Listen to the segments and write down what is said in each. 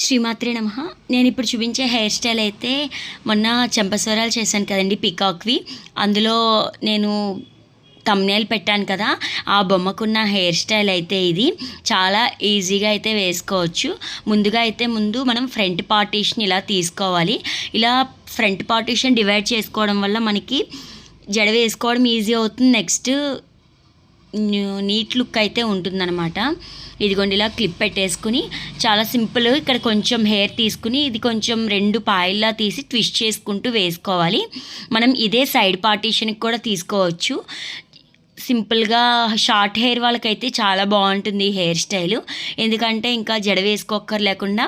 శ్రీమాత్రే నమః. నేను ఇప్పుడు చూపించే హెయిర్ స్టైల్ అయితే మొన్న చెంపస్వరాలు చేశాను కదండి పికాక్వి. అందులో నేను థంబ్‌నెయిల్ పెట్టాను కదా, ఆ బొమ్మకున్న హెయిర్ స్టైల్ అయితే ఇది. చాలా ఈజీగా అయితే వేసుకోవచ్చు. ముందు మనం ఫ్రంట్ పార్టీషన్ ఇలా తీసుకోవాలి. ఇలా ఫ్రంట్ పార్టీషన్ డివైడ్ చేసుకోవడం వల్ల మనకి జడ వేసుకోవడం ఈజీ అవుతుంది. నెక్స్ట్ నీట్ లుక్ అయితే ఉంటుందన్నమాట. ఇదిగోండి ఇలా క్లిప్ పెట్టేసుకుని చాలా సింపుల్. ఇక్కడ కొంచెం హెయిర్ తీసుకుని ఇది కొంచెం 2 పాయల్లా తీసి ట్విస్ట్ చేసుకుంటూ వేసుకోవాలి. మనం ఇదే సైడ్ పార్టీషన్కి కూడా తీసుకోవచ్చు. సింపుల్గా షార్ట్ హెయిర్ వాళ్ళకైతే చాలా బాగుంటుంది ఈ హెయిర్ స్టైలు. ఎందుకంటే ఇంకా జడ వేసుకోక్కర్ లేకుండా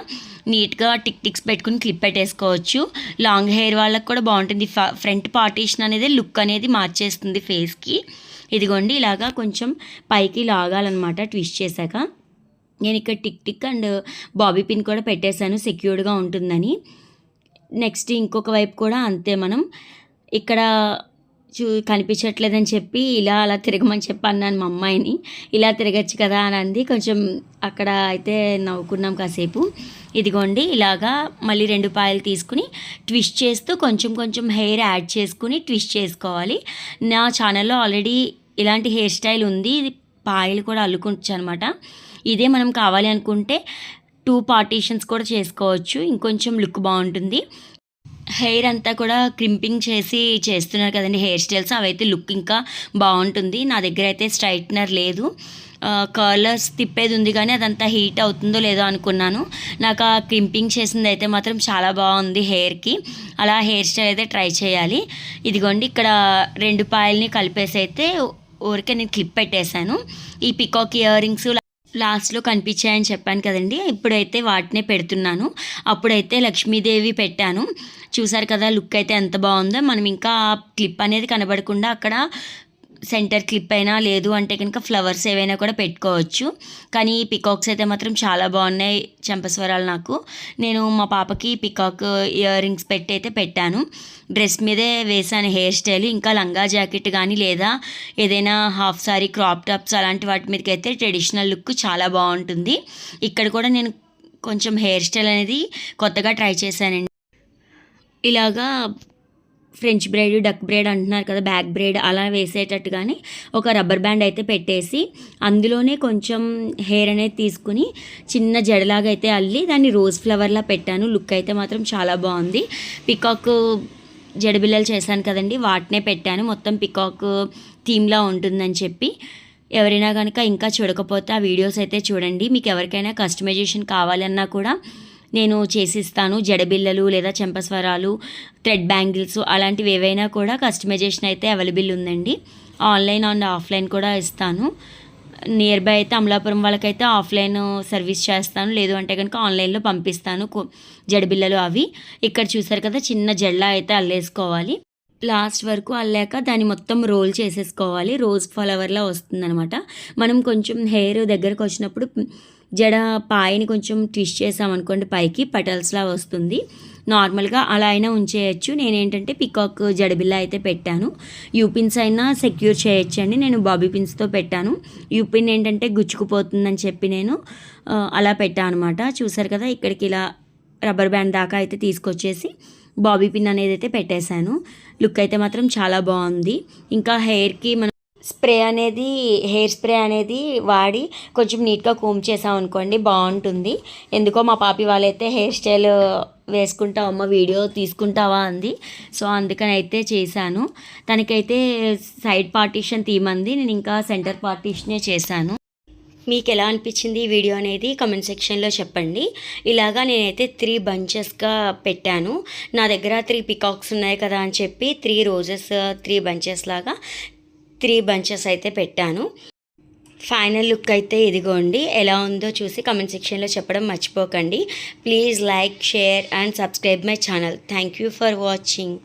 నీట్గా టిక్స్ పెట్టుకుని క్లిప్ పెట్టేసుకోవచ్చు. లాంగ్ హెయిర్ వాళ్ళకి కూడా బాగుంటుంది. ఫ్రంట్ పార్టీషన్ అనేది లుక్ అనేది మార్చేస్తుంది ఫేస్కి. ఇదిగోండి ఇలాగా కొంచెం పైకి లాగాలన్నమాట ట్విస్ట్ చేశాక. నేను ఇక్కడ టిక్ అండ్ బాబీ పిన్ కూడా పెట్టేశాను సెక్యూర్డ్గా ఉంటుందని. నెక్స్ట్ ఇంకొక వైపు కూడా అంతే. మనం ఇక్కడ కనిపించట్లేదని చెప్పి ఇలా అలా తిరగమని చెప్పి అన్నాను మా అమ్మాయిని. ఇలా తిరగచ్చు కదా అని అంది. కొంచెం అక్కడ అయితే నవ్వుకున్నాం కాసేపు. ఇదిగోండి ఇలాగా మళ్ళీ 2 పాయలు తీసుకుని ట్విస్ట్ చేస్తూ కొంచెం హెయిర్ యాడ్ చేసుకుని ట్విస్ట్ చేసుకోవాలి. నా ఛానల్లో ఆల్రెడీ ఇలాంటి హెయిర్ స్టైల్ ఉంది. ఇది పాయలు కూడా అల్లుకోవచ్చు అనమాట. ఇదే మనం కావాలి అనుకుంటే 2 పార్టీషన్స్ కూడా చేసుకోవచ్చు. ఇంకొంచెం లుక్ బాగుంటుంది. హెయిర్ అంతా కూడా క్రింపింగ్ చేసి చేస్తున్నారు కదండి హెయిర్ స్టైల్స్, అవైతే లుక్ ఇంకా బాగుంటుంది. నా దగ్గర అయితే స్ట్రైట్నర్ లేదు. కర్లర్స్ తిప్పేది ఉంది కానీ అదంతా హీట్ అవుతుందో లేదో అనుకున్నాను. నాకు ఆ క్రింపింగ్ చేసింది అయితే మాత్రం చాలా బాగుంది హెయిర్కి. అలా హెయిర్ స్టైల్ అయితే ట్రై చేయాలి. ఇదిగోండి ఇక్కడ 2 పాయల్ని కలిపేసి అయితే ఊరికే నేను క్లిప్ పెట్టేశాను. ఈ పికాక్ ఇయర్ రింగ్స్ లాస్ట్లో కనిపించాయని చెప్పాను కదండి, ఇప్పుడైతే వాటినే పెడుతున్నాను. అప్పుడైతే లక్ష్మీదేవి పెట్టాను. చూసారు కదా లుక్ అయితే ఎంత బాగుందో. మనం ఇంకా క్లిప్ అనేది కనబడకుండా అక్కడ సెంటర్ క్లిప్ అయినా లేదు అంటే కనుక ఫ్లవర్స్ ఏవైనా కూడా పెట్టుకోవచ్చు. కానీ ఈ పికాక్స్ అయితే మాత్రం చాలా బాగున్నాయి చెంపస్వరాలు నాకు. నేను మా పాపకి పికాక్ ఇయర్ రింగ్స్ పెట్టి అయితే పెట్టాను. డ్రెస్ మీదే వేసాను హెయిర్ స్టైల్. ఇంకా లంగా జాకెట్ కానీ లేదా ఏదైనా హాఫ్ సారీ క్రాప్ టాప్స్ అలాంటి వాటి మీదకి అయితే ట్రెడిషనల్ లుక్ చాలా బాగుంటుంది. ఇక్కడ కూడా నేను కొంచెం హెయిర్ స్టైల్ అనేది కొత్తగా ట్రై చేశానండి. ఇలాగా ఫ్రెంచ్ బ్రైడ్, డక్ బ్రైడ్ అంటున్నారు కదా, బ్యాక్ బ్రైడ్ అలా వేసేటట్టుగానే ఒక రబ్బర్ బ్యాండ్ అయితే పెట్టేసి అందులోనే కొంచెం హెయిర్ అనేది తీసుకుని చిన్న జడలాగా అయితే అల్లి దాన్ని రోజ్ ఫ్లవర్లా పెట్టాను. లుక్ అయితే మాత్రం చాలా బాగుంది. పికాక్ జడబిల్లలు చేశాను కదండి, వాటినే పెట్టాను. మొత్తం పికాక్ థీమ్లా ఉంటుందని చెప్పి. ఎవరైనా కనుక ఇంకా చూడకపోతే ఆ వీడియోస్ అయితే చూడండి. మీకు ఎవరికైనా కస్టమైజేషన్ కావాలన్నా కూడా నేను చేసిస్తాను. జడబిల్లలు లేదా చెంపస్వరాలు, థ్రెడ్ బ్యాంగిల్స్ అలాంటివి ఏవైనా కూడా కస్టమైజేషన్ అయితే అవైలబుల్ ఉందండి. ఆన్లైన్ అండ్ ఆఫ్లైన్ కూడా ఇస్తాను. నియర్ బై అయితే అమలాపురం వాళ్ళకైతే ఆఫ్లైన్ సర్వీస్ చేస్తాను, లేదు అంటే కనుక ఆన్లైన్లో పంపిస్తాను జడబిల్లలు అవి. ఇక్కడ చూసారు కదా చిన్న జడలా అయితే అల్లేసుకోవాలి. లాస్ట్ వరకు అల్లాక దాన్ని మొత్తం రోల్ చేసేసుకోవాలి. రోజ్ ఫ్లవర్లా వస్తుందనమాట. మనం కొంచెం హెయిర్ దగ్గరకు వచ్చినప్పుడు జడ పాయని కొంచెం ట్విస్ట్ చేసామనుకోండి పైకి పటల్స్లా వస్తుంది. నార్మల్గా అలా అయినా ఉంచేయచ్చు. నేనేంటంటే పికాక్ జడబిల్ల అయితే పెట్టాను. యూపిన్స్ అయినా సెక్యూర్ చేయొచ్చండి. నేను బాబీ పిన్స్తో పెట్టాను. యూపిన్ ఏంటంటే గుచ్చుకుపోతుందని చెప్పి నేను అలా పెట్టాను అనమాట. చూసారు కదా ఇక్కడికి ఇలా రబ్బర్ బ్యాండ్ దాకా అయితే తీసుకొచ్చేసి బాబీ పిన్ అనేది అయితే పెట్టేశాను. లుక్ అయితే మాత్రం చాలా బాగుంది. ఇంకా హెయిర్కి మనం హెయిర్ స్ప్రే అనేది వాడి కొంచెం నీట్గా కోమ్ చేసాం అనుకోండి బాగుంటుంది. ఎందుకో మా పాపి వాళ్ళైతే హెయిర్ స్టైల్ వేసుకుంటావమ్మ వీడియో తీసుకుంటావా అంది. సో అందుకని అయితే చేశాను. తనకైతే సైడ్ పార్టీషన్ తీమంది, నేను ఇంకా సెంటర్ పార్టీషనే చేశాను. మీకు ఎలా అనిపించింది ఈ వీడియో అనేది కమెంట్ సెక్షన్లో చెప్పండి. ఇలాగా నేనైతే 3 బంచెస్గా పెట్టాను. నా దగ్గర 3 పికాక్స్ ఉన్నాయి కదా అని చెప్పి 3 రోజెస్ 3 బంచెస్ లాగా 3 బంచెస్ అయితే పెట్టాను. ఫైనల్ లుక్ అయితే ఇదిగోండి. ఎలా ఉందో చూసి కమెంట్ సెక్షన్లో చెప్పడం మర్చిపోకండి. Please like, share and subscribe my channel. Thank you for watching.